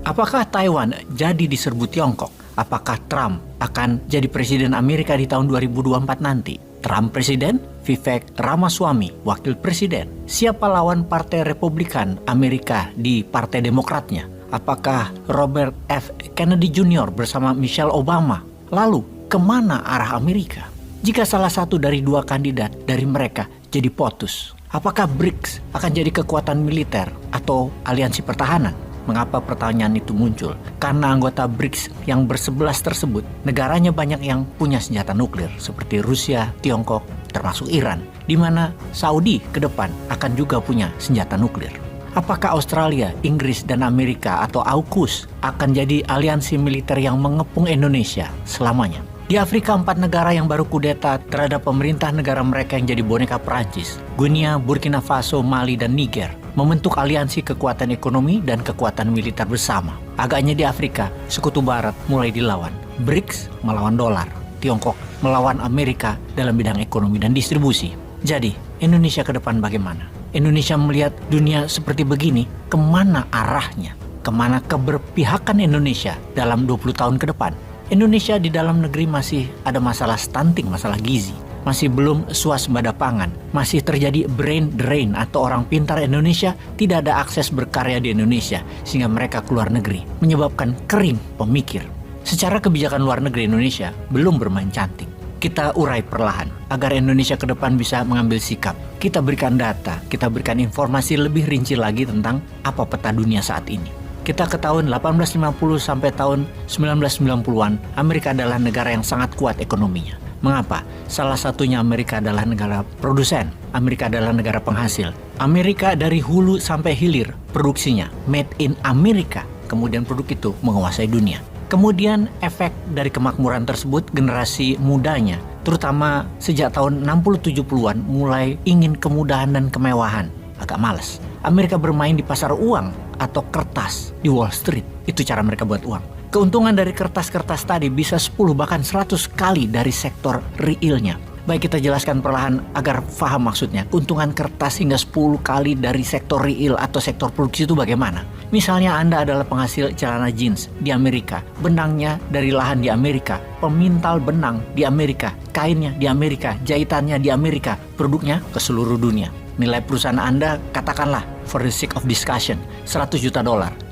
Apakah Taiwan jadi diserbu Tiongkok? Apakah Trump akan jadi presiden Amerika di tahun 2024 nanti? Trump presiden, Vivek Ramaswamy wakil presiden. Siapa lawan Partai Republikan Amerika di Partai Demokratnya? Apakah Robert F. Kennedy Jr. bersama Michelle Obama? Lalu, kemana arah Amerika? Jika salah satu dari dua kandidat dari mereka jadi POTUS, apakah BRICS akan jadi kekuatan militer atau aliansi pertahanan? Mengapa pertanyaan itu muncul? Karena anggota BRICS yang bersebelas tersebut, negaranya banyak yang punya senjata nuklir, seperti Rusia, Tiongkok, termasuk Iran, di mana Saudi ke depan akan juga punya senjata nuklir. Apakah Australia, Inggris, dan Amerika atau AUKUS akan jadi aliansi militer yang mengepung Indonesia selamanya? Di Afrika, 4 negara yang baru kudeta terhadap pemerintah negara mereka yang jadi boneka Perancis, Guinea, Burkina Faso, Mali, dan Niger, membentuk aliansi kekuatan ekonomi dan kekuatan militer bersama. Agaknya di Afrika, Sekutu Barat mulai dilawan. BRICS melawan dolar, Tiongkok melawan Amerika dalam bidang ekonomi dan distribusi. Jadi, Indonesia ke depan bagaimana? Indonesia melihat dunia seperti begini, kemana arahnya? Kemana keberpihakan Indonesia dalam 20 tahun ke depan? Indonesia di dalam negeri masih ada masalah stunting, masalah gizi. Masih belum swasembada pangan. Masih terjadi brain drain atau orang pintar Indonesia tidak ada akses berkarya di Indonesia sehingga mereka keluar negeri, menyebabkan kering pemikir. Secara kebijakan luar negeri Indonesia belum bermain cantik. Kita urai perlahan agar Indonesia ke depan bisa mengambil sikap. Kita berikan data, kita berikan informasi lebih rinci lagi tentang apa peta dunia saat ini. Kita ke tahun 1850 sampai tahun 1990-an, Amerika adalah negara yang sangat kuat ekonominya. Mengapa? Salah satunya Amerika adalah negara produsen, Amerika adalah negara penghasil. Amerika dari hulu sampai hilir produksinya, made in America. Kemudian produk itu menguasai dunia. Kemudian efek dari kemakmuran tersebut, generasi mudanya, terutama sejak tahun 60-70-an, mulai ingin kemudahan dan kemewahan. Agak malas. Amerika bermain di pasar uang atau kertas di Wall Street. Itu cara mereka buat uang. Keuntungan dari kertas-kertas tadi bisa 10 bahkan 100 kali dari sektor realnya. Baik, kita jelaskan perlahan agar paham maksudnya. Keuntungan kertas hingga 10 kali dari sektor real atau sektor produksi itu bagaimana? Misalnya Anda adalah penghasil celana jeans di Amerika, benangnya dari lahan di Amerika, pemintal benang di Amerika, kainnya di Amerika, jahitannya di Amerika, produknya ke seluruh dunia. Nilai perusahaan Anda, katakanlah for the sake of discussion, $100 juta.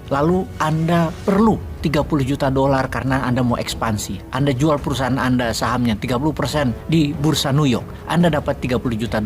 Lalu Anda perlu $30 juta karena Anda mau ekspansi. Anda jual perusahaan Anda sahamnya 30% di Bursa New York. Anda dapat $30 juta.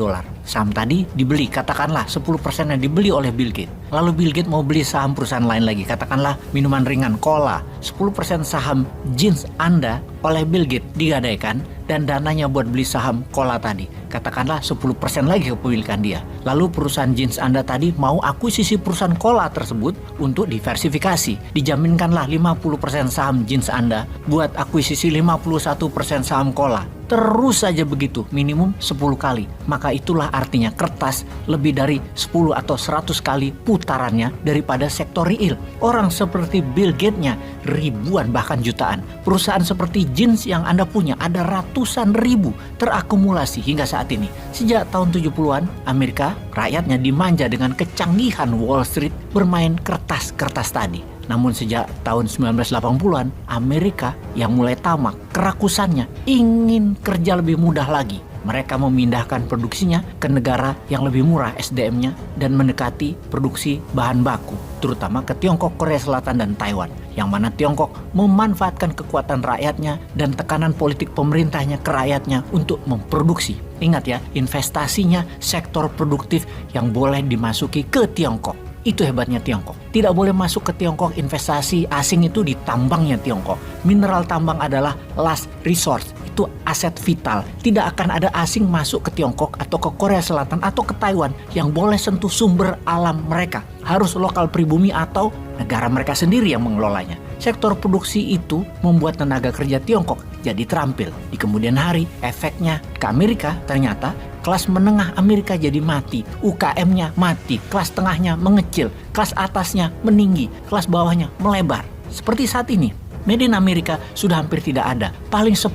Saham tadi dibeli, katakanlah 10% yang dibeli oleh Bill Gates. Lalu Bill Gates mau beli saham perusahaan lain lagi, katakanlah minuman ringan, cola. 10% saham jeans Anda oleh Bill Gates digadaikan dan dananya buat beli saham cola tadi. Katakanlah 10% lagi kepemilikan dia. Lalu perusahaan jeans Anda tadi mau akuisisi perusahaan cola tersebut untuk diversifikasi. Dijaminkanlah 50% saham jeans Anda buat akuisisi 51% saham cola. Terus saja begitu, minimum 10 kali. Maka itulah artinya kertas lebih dari 10 atau 100 kali putarannya daripada sektor real. Orang seperti Bill Gates-nya ribuan bahkan jutaan. Perusahaan seperti jeans yang Anda punya ada ratusan ribu terakumulasi hingga saat ini. Sejak tahun 70-an, Amerika rakyatnya dimanja dengan kecanggihan Wall Street bermain kertas-kertas tadi. Namun sejak tahun 1980-an, Amerika yang mulai tamak, kerakusannya, ingin kerja lebih mudah lagi. Mereka memindahkan produksinya ke negara yang lebih murah SDM-nya dan mendekati produksi bahan baku, terutama ke Tiongkok, Korea Selatan, dan Taiwan. Yang mana Tiongkok memanfaatkan kekuatan rakyatnya dan tekanan politik pemerintahnya ke rakyatnya untuk memproduksi. Ingat ya, investasinya sektor produktif yang boleh dimasuki ke Tiongkok. Itu hebatnya Tiongkok. Tidak boleh masuk ke Tiongkok investasi asing itu di tambangnya Tiongkok. Mineral tambang adalah last resource. Itu aset vital. Tidak akan ada asing masuk ke Tiongkok atau ke Korea Selatan atau ke Taiwan yang boleh sentuh sumber alam mereka. Harus lokal pribumi atau negara mereka sendiri yang mengelolanya. Sektor produksi itu membuat tenaga kerja Tiongkok jadi terampil. Di kemudian hari, efeknya ke Amerika ternyata kelas menengah Amerika jadi mati, UKM-nya mati, kelas tengahnya mengecil, kelas atasnya meninggi, kelas bawahnya melebar. Seperti saat ini, Made in Amerika sudah hampir tidak ada, paling 10%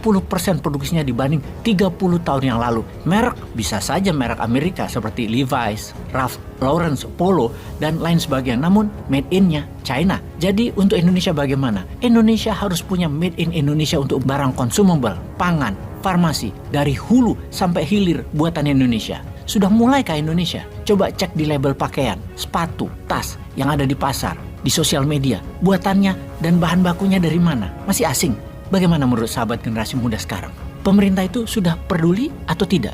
produksinya dibanding 30 tahun yang lalu. Merek bisa saja merek Amerika seperti Levi's, Ralph Lauren, Polo, dan lain sebagainya, namun made in-nya China. Jadi untuk Indonesia bagaimana? Indonesia harus punya made in Indonesia untuk barang consumable, pangan, farmasi, dari hulu sampai hilir buatan Indonesia. Sudah mulai ke Indonesia? Coba cek di label pakaian, sepatu, tas yang ada di pasar, di sosial media, buatannya dan bahan bakunya dari mana? Masih asing? Bagaimana menurut sahabat generasi muda sekarang? Pemerintah itu sudah peduli atau tidak?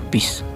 Peace.